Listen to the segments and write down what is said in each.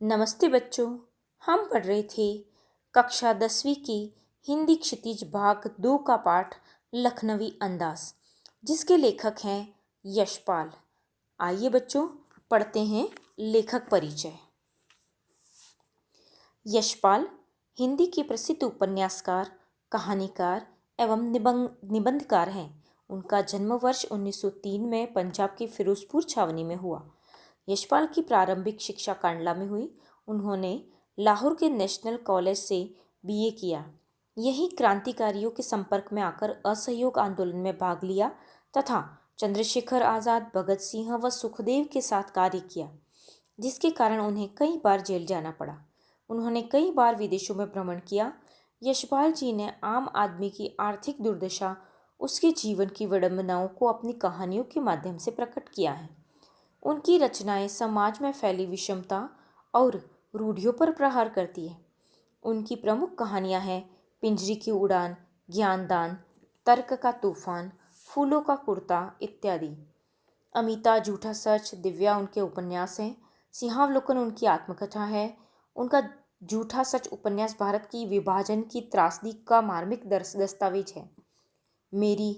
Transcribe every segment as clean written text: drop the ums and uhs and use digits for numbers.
नमस्ते बच्चों। हम पढ़ रहे थे कक्षा 10वीं की हिंदी क्षितिज भाग 2 का पाठ लखनवी अंदाज, जिसके लेखक हैं यशपाल। आइए बच्चों, पढ़ते हैं लेखक परिचय। यशपाल हिंदी के प्रसिद्ध उपन्यासकार, कहानीकार एवं निबंधकार हैं। उनका जन्म वर्ष 1903 में पंजाब के फिरोजपुर छावनी में हुआ। यशपाल की प्रारंभिक शिक्षा कांडला में हुई। उन्होंने लाहौर के नेशनल कॉलेज से बीए किया। यही क्रांतिकारियों के संपर्क में आकर असहयोग आंदोलन में भाग लिया तथा चंद्रशेखर आज़ाद, भगत सिंह व सुखदेव के साथ कार्य किया, जिसके कारण उन्हें कई बार जेल जाना पड़ा। उन्होंने कई बार विदेशों में भ्रमण किया। यशपाल जी ने आम आदमी की आर्थिक दुर्दशा, उसके जीवन की विडंबनाओं को अपनी कहानियों के माध्यम से प्रकट किया है। उनकी रचनाएं समाज में फैली विषमता और रूढ़ियों पर प्रहार करती है। उनकी प्रमुख कहानियां हैं पिंजरी की उड़ान, ज्ञानदान, तर्क का तूफान, फूलों का कुर्ता इत्यादि। अमिता, झूठा सच, दिव्या उनके उपन्यास हैं। सिंहावलोकन उनकी आत्मकथा है। उनका झूठा सच उपन्यास भारत की विभाजन की त्रासदी का मार्मिक दस्तावेज है। मेरी,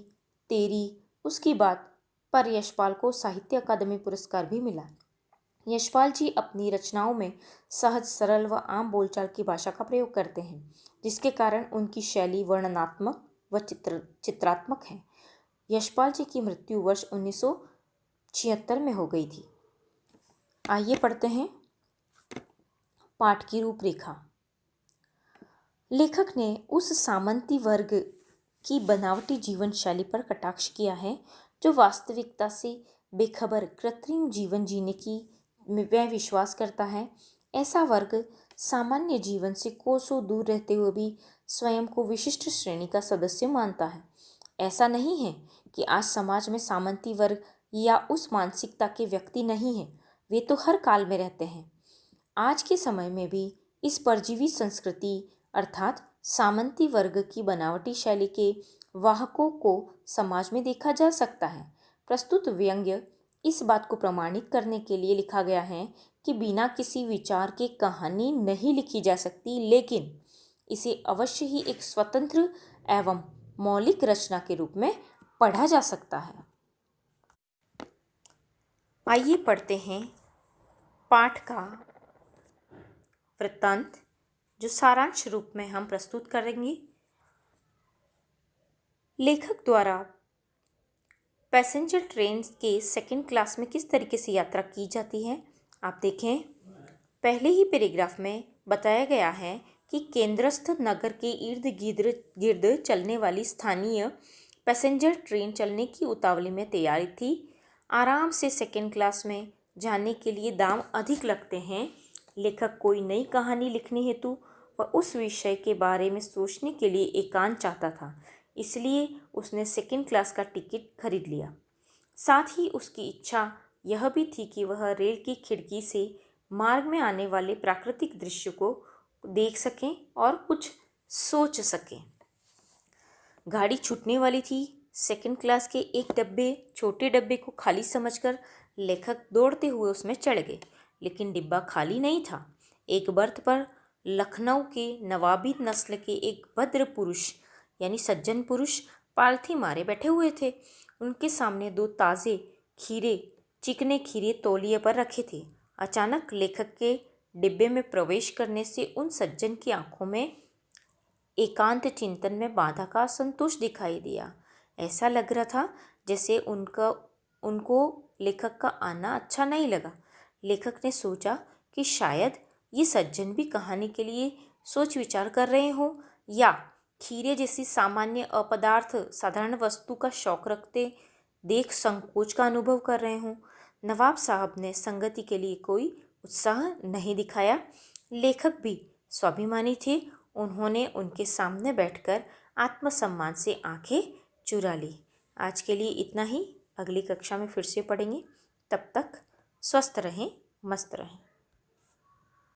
तेरी, उसकी बात पर यशपाल को साहित्य अकादमी पुरस्कार भी मिला। यशपाल जी अपनी रचनाओं में सहज, सरल व आम बोलचाल की भाषा का प्रयोग करते हैं, जिसके कारण उनकी शैली वर्णनात्मक व चित्रात्मक है। यशपाल जी की मृत्यु वर्ष 1976 में हो गई थी। आइए पढ़ते हैं पाठ की रूपरेखा। लेखक ने उस सामंती वर्ग की बनावटी जीवन शैली पर कटाक्ष किया है जो वास्तविकता से बेखबर कृत्रिम जीवन जीने की वह विश्वास करता है। ऐसा वर्ग सामान्य जीवन से कोसों दूर रहते हुए भी स्वयं को विशिष्ट श्रेणी का सदस्य मानता है। ऐसा नहीं है कि आज समाज में सामंती वर्ग या उस मानसिकता के व्यक्ति नहीं है, वे तो हर काल में रहते हैं। आज के समय में भी इस परजीवी संस्कृति अर्थात सामंती वर्ग की बनावटी शैली के वाहकों को समाज में देखा जा सकता है। प्रस्तुत व्यंग्य इस बात को प्रमाणित करने के लिए लिखा गया है कि बिना किसी विचार के कहानी नहीं लिखी जा सकती, लेकिन इसे अवश्य ही एक स्वतंत्र एवं मौलिक रचना के रूप में पढ़ा जा सकता है। आइए पढ़ते हैं पाठ का वृत्तांत, जो सारांश रूप में हम प्रस्तुत करेंगे। लेखक द्वारा पैसेंजर ट्रेन के सेकंड क्लास में किस तरीके से यात्रा की जाती है, आप देखें। पहले ही पैराग्राफ में बताया गया है कि केंद्रस्थ नगर के इर्द गिर्द चलने वाली स्थानीय पैसेंजर ट्रेन चलने की उतावली में तैयारी थी। आराम से सेकंड क्लास में जाने के लिए दाम अधिक लगते हैं। लेखक कोई नई कहानी लिखने हेतु व उस विषय के बारे में सोचने के लिए एकांत चाहता था, इसलिए उसने सेकंड क्लास का टिकट खरीद लिया। साथ ही उसकी इच्छा यह भी थी कि वह रेल की खिड़की से मार्ग में आने वाले प्राकृतिक दृश्य को देख सकें और कुछ सोच सकें। गाड़ी छूटने वाली थी। सेकंड क्लास के एक छोटे डब्बे को खाली समझकर लेखक दौड़ते हुए उसमें चढ़ गए, लेकिन डिब्बा खाली नहीं था। एक बर्थ पर लखनऊ के नवाबी नस्ल के एक भद्र पुरुष यानी सज्जन पुरुष पालथी मारे बैठे हुए थे। उनके सामने 2 ताज़े चिकने खीरे तौलिए पर रखे थे। अचानक लेखक के डिब्बे में प्रवेश करने से उन सज्जन की आंखों में एकांत चिंतन में बाधा का असंतोष दिखाई दिया। ऐसा लग रहा था जैसे उनको लेखक का आना अच्छा नहीं लगा। लेखक ने सोचा कि शायद ये सज्जन भी कहानी के लिए सोच विचार कर रहे हों, या खीरे जैसी सामान्य अपदार्थ साधारण वस्तु का शौक रखते देख संकोच का अनुभव कर रहे हों। नवाब साहब ने संगति के लिए कोई उत्साह नहीं दिखाया। लेखक भी स्वाभिमानी थे। उन्होंने उनके सामने बैठकर आत्मसम्मान से आंखें चुरा ली। आज के लिए इतना ही। अगली कक्षा में फिर से पढ़ेंगे। तब तक स्वस्थ रहें, मस्त रहें।